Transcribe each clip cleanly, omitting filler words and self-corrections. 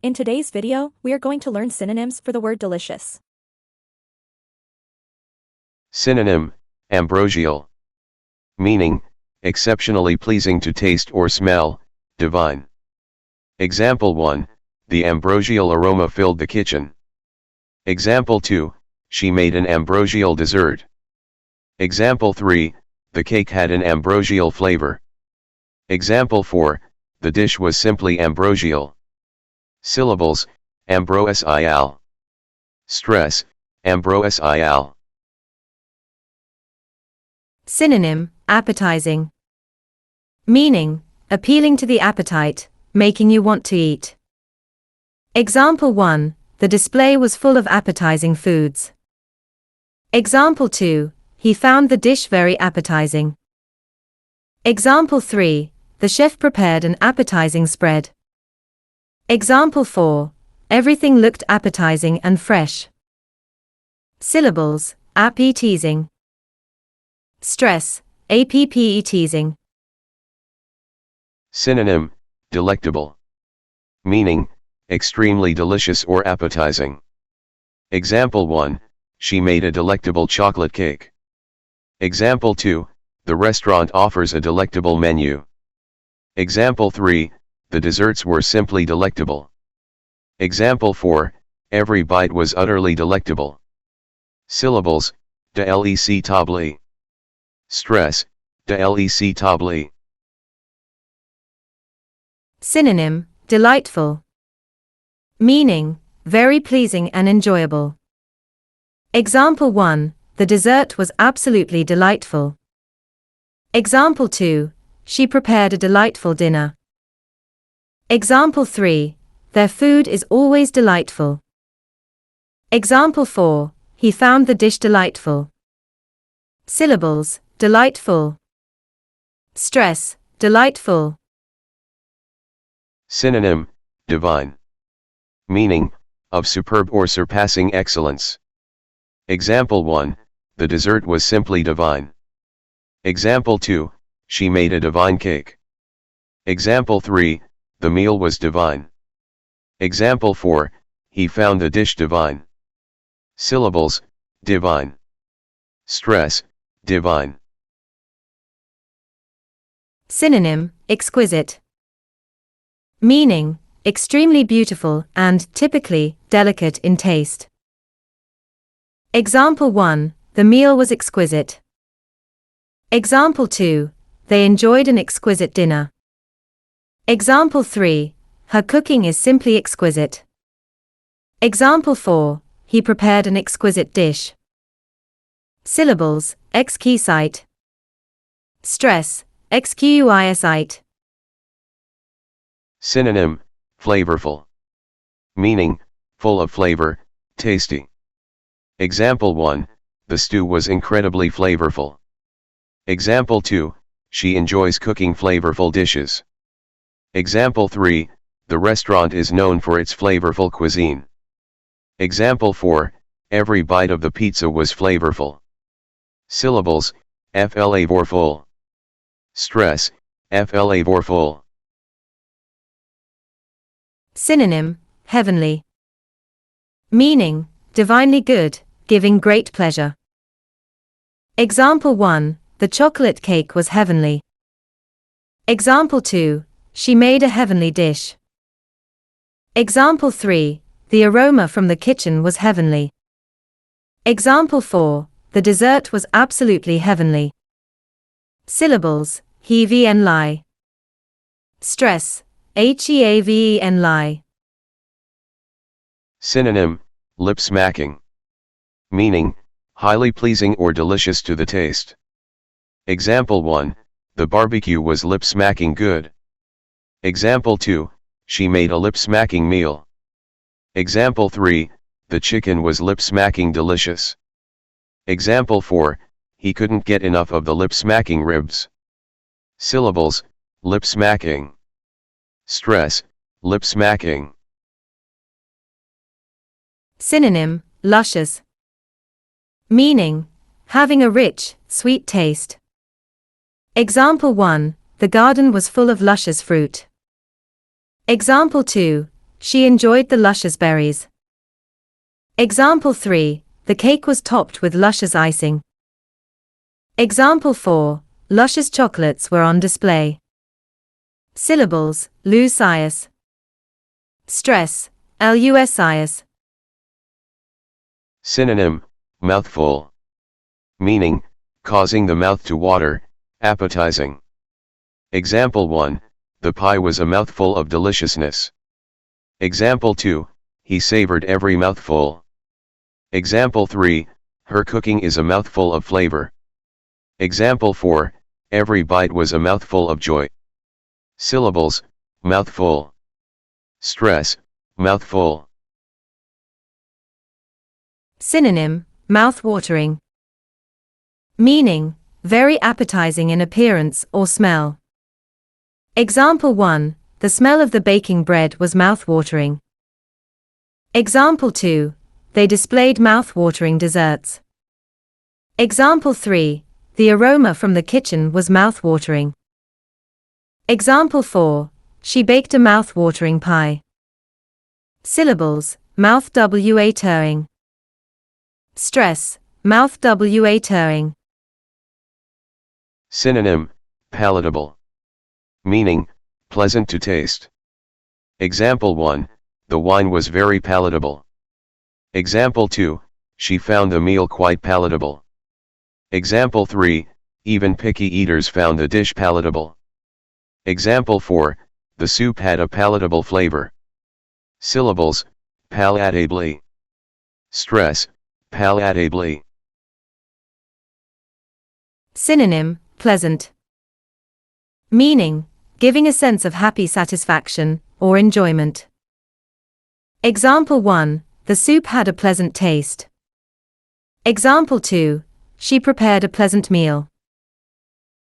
In today's video, we are going to learn synonyms for the word delicious. Synonym, ambrosial. Meaning, exceptionally pleasing to taste or smell, divine. Example 1, the ambrosial aroma filled the kitchen. Example 2, she made an ambrosial dessert. Example 3, the cake had an ambrosial flavor. Example 4, the dish was simply ambrosial. Syllables, ambrosial. Stress, ambrosial. Synonym, appetizing. Meaning, appealing to the appetite, making you want to eat. Example 1, the display was full of appetizing foods. Example 2, he found the dish very appetizing. Example 3, the chef prepared an appetizing spread. Example 4, everything looked appetizing and fresh. Syllables, appetizing. Stress, appetizing. Synonym, delectable. Meaning, extremely delicious or appetizing. Example 1, she made a delectable chocolate cake. Example 2, the restaurant offers a delectable menu. Example 3, the desserts were simply delectable. Example 4, every bite was utterly delectable. Syllables, delectable. Stress, delectable. Synonym, delightful. Meaning, very pleasing and enjoyable. Example 1, the dessert was absolutely delightful. Example 2, she prepared a delightful dinner. Example 3, their food is always delightful. Example 4, he found the dish delightful. Syllables, delightful. Stress, delightful. Synonym, divine. Meaning, of superb or surpassing excellence. Example 1, the dessert was simply divine. Example 2, she made a divine cake. Example 3, the meal was divine. Example 4, he found the dish divine. Syllables, divine. Stress, divine. Synonym, exquisite. Meaning, extremely beautiful and, typically, delicate in taste. Example 1, the meal was exquisite. Example 2, they enjoyed an exquisite dinner. Example 3, her cooking is simply exquisite. Example 4, he prepared an exquisite dish. Syllables, exquisite. Stress, exquisite. Synonym, flavorful. Meaning, full of flavor, tasty. Example 1, the stew was incredibly flavorful. Example 2, she enjoys cooking flavorful dishes. Example 3, the restaurant is known for its flavorful cuisine. Example 4, every bite of the pizza was flavorful. Syllables, flavorful. Stress, flavorful. Synonym, heavenly. Meaning, divinely good, giving great pleasure. Example 1, the chocolate cake was heavenly. Example 2, she made a heavenly dish. Example 3, the aroma from the kitchen was heavenly. Example 4, the dessert was absolutely heavenly. Syllables, heavenly. Stress, heavenly. Synonym, lip-smacking. Meaning, highly pleasing or delicious to the taste. Example 1, the barbecue was lip-smacking good. Example 2, she made a lip-smacking meal. Example 3, the chicken was lip-smacking delicious. Example 4, he couldn't get enough of the lip-smacking ribs. Syllables, lip-smacking. Stress, lip-smacking. Synonym, luscious. Meaning, having a rich, sweet taste. Example 1, the garden was full of luscious fruit. Example 2, she enjoyed the luscious berries. Example 3, the cake was topped with luscious icing. Example 4, luscious chocolates were on display. Syllables, luscious. Stress, luscious. Synonym, mouthful. Meaning, causing the mouth to water, appetizing. Example 1, the pie was a mouthful of deliciousness. Example 2, he savored every mouthful. Example 3, her cooking is a mouthful of flavor. Example 4, every bite was a mouthful of joy. Syllables, mouthful. Stress, mouthful. Synonym, mouth-watering. Meaning, very appetizing in appearance or smell. Example 1, the smell of the baking bread was mouth-watering. Example 2, they displayed mouth-watering desserts. Example 3, the aroma from the kitchen was mouth-watering. Example 4, she baked a mouth-watering pie. Syllables, mouth-watering. Stress, mouth-watering. Synonym, palatable. Meaning, pleasant to taste. Example 1, the wine was very palatable. Example 2, she found the meal quite palatable. Example 3, even picky eaters found the dish palatable. Example 4, the soup had a palatable flavor. Syllables, palatably. Stress, palatably. Synonym, pleasant. Meaning, giving a sense of happy satisfaction or enjoyment. Example 1, the soup had a pleasant taste. Example 2, she prepared a pleasant meal.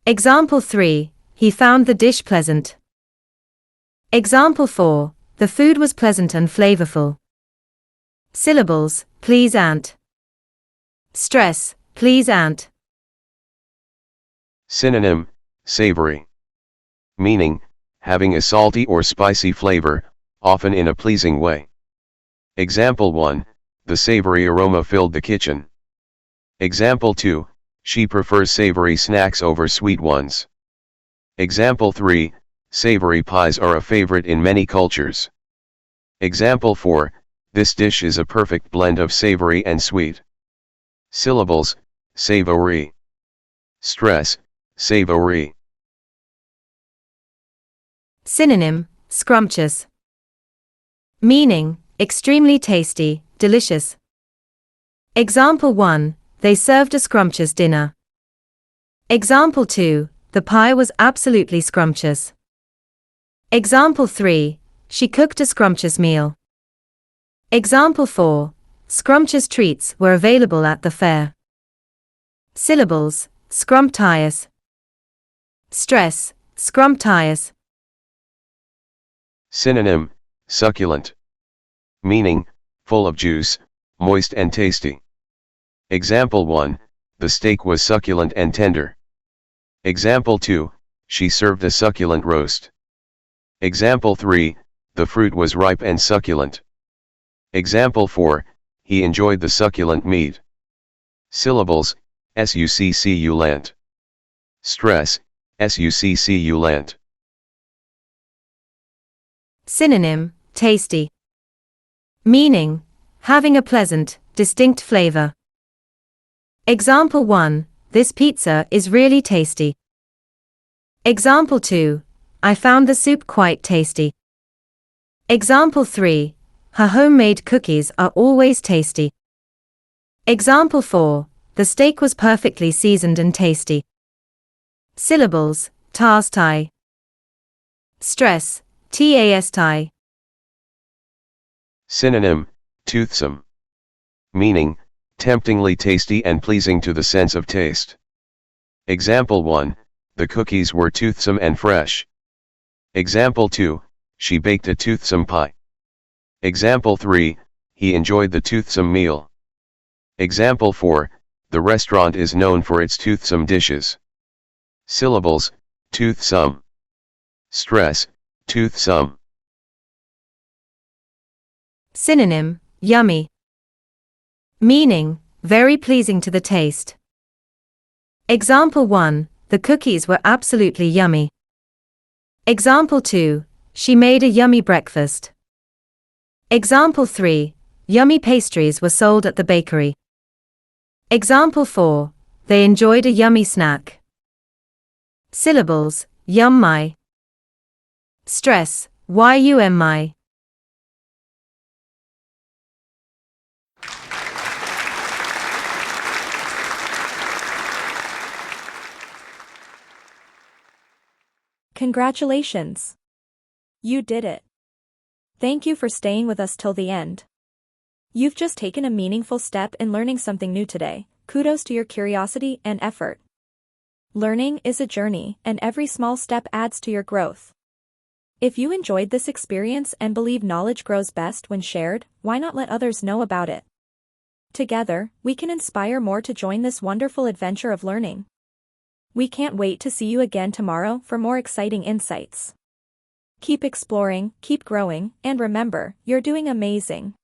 Example 3, he found the dish pleasant. Example 4, the food was pleasant and flavorful. Syllables, pleasant. Stress, pleasant. Synonym, savory. Meaning, having a salty or spicy flavor, often in a pleasing way. Example 1, the savory aroma filled the kitchen. Example 2, she prefers savory snacks over sweet ones. Example 3, savory pies are a favorite in many cultures. Example 4, this dish is a perfect blend of savory and sweet. Syllables, savory. Stress, savory. Synonym, scrumptious. Meaning, extremely tasty, delicious. Example 1, they served a scrumptious dinner. Example 2, the pie was absolutely scrumptious. Example 3, she cooked a scrumptious meal. Example 4, scrumptious treats were available at the fair. Syllables, scrumptious. Stress, scrumptious. Synonym, succulent. Meaning, full of juice, moist and tasty. Example 1, the steak was succulent and tender. Example 2, she served a succulent roast. Example 3, the fruit was ripe and succulent. Example 4, he enjoyed the succulent meat. Syllables, succulent. Stress, succulent. Synonym, tasty. Meaning, having a pleasant, distinct flavor. Example 1, this pizza is really tasty. Example 2, I found the soup quite tasty. Example 3, her homemade cookies are always tasty. Example 4, the steak was perfectly seasoned and tasty. Syllables, tasty. Stress, tasty. Synonym, toothsome. Meaning, temptingly tasty and pleasing to the sense of taste. Example 1, the cookies were toothsome and fresh. Example 2, she baked a toothsome pie. Example 3, he enjoyed the toothsome meal. Example 4, the restaurant is known for its toothsome dishes. Syllables, toothsome. Stress, toothsome. Synonym, yummy. Meaning, very pleasing to the taste. Example 1, the cookies were absolutely yummy. Example 2, she made a yummy breakfast. Example 3, yummy pastries were sold at the bakery. Example 4, they enjoyed a yummy snack. Syllables, yummy. Stress, yummy. Congratulations! You did it. Thank you for staying with us till the end. You've just taken a meaningful step in learning something new today. Kudos to your curiosity and effort. Learning is a journey, and every small step adds to your growth. If you enjoyed this experience and believe knowledge grows best when shared, why not let others know about it? Together, we can inspire more to join this wonderful adventure of learning. We can't wait to see you again tomorrow for more exciting insights. Keep exploring, keep growing, and remember, you're doing amazing.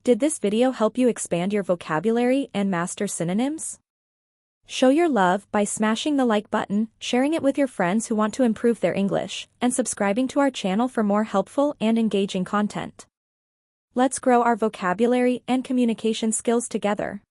Did this video help you expand your vocabulary and master synonyms? Show your love by smashing the like button, sharing it with your friends who want to improve their English, and subscribing to our channel for more helpful and engaging content. Let's grow our vocabulary and communication skills together.